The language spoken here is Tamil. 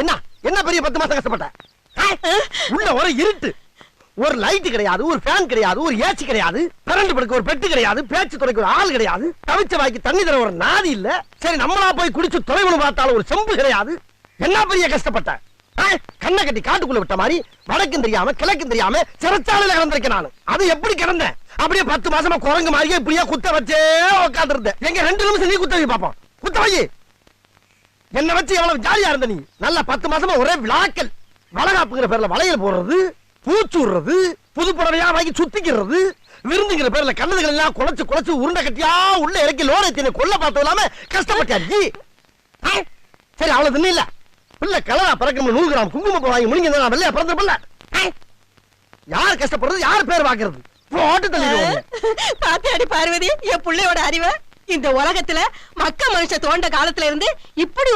என்ன என்ன பெரிய 10 மாசம் கஷ்டப்பட்ட? உள்ள ஒரு இருட்டு, ஒரு லைட் கிடையாது, ஒரு ஃபேன் கிடையாது, ஒரு ஏசி கிடையாது, கரண்ட் படுக்க ஒரு பெட்டு கிடையாது, பேச்சு துறைக்கு ஒரு ஆள் கிடையாது, தவிச்ச வாய்க்கு தண்ணி தர ஒரு நாதி இல்ல. சரி நம்மளா போய் குடிச்சு தொலைவுன்னு பார்த்தாலும் ஒரு செம்பு கிடையாது. என்ன பெரிய கஷ்டப்பட்ட? கண்ணை கட்டி காட்டுக்குள்ள விட்ட மாதிரி வடக்கும் தெரியாம கிழக்கும் தெரியாம சிறைச்சாலையில கிடந்திருக்கேன் நான். அது எப்படி கிடந்தேன்? அப்படியே 10 மாசமா குரங்கு மாதிரியே இப்படியே குத்த வச்சே உட்கார்ந்து இருந்தேன். எங்க 2 நிமிஷம் நீ குத்த வை பாப்போம். குத்த வை. என்ன வச்சு எவ்வளவு ஜாலியா இருந்த நீ? நல்லா 10 மாசமா ஒரே விளாக்கல். வளகாப்புங்கிற பேர்ல வளையல் போடுறது, பூச்சுடுறது, புது புடவையா வாங்கி சுத்திக்கிறது, விருந்துங்கிற பேர்ல கண்ணதுகள் எல்லாம் குழைச்சு உருண்டை கட்டியா உள்ள இறக்கி லோரத்தினை கொல்ல பார்த்தது இல்லாம கஷ்டப்பட்டாச்சு. சரி அவ்வளவு தின்னு இல்ல பிள்ளை கலரா பறக்கணும் 100 கிராம் குங்குமம் வாங்கி முடிங்க வெள்ளையா பிறந்திருப்பல. யார் கஷ்டப்படுறது, யார் பேர் பாக்குறது? போட்டு தள்ளி பாத்தியாடி பார்வதி என் பிள்ளையோட அறிவை. இந்த உலகத்துல மக்க மனுஷ தோண்ட காலத்துல இருந்து இப்படி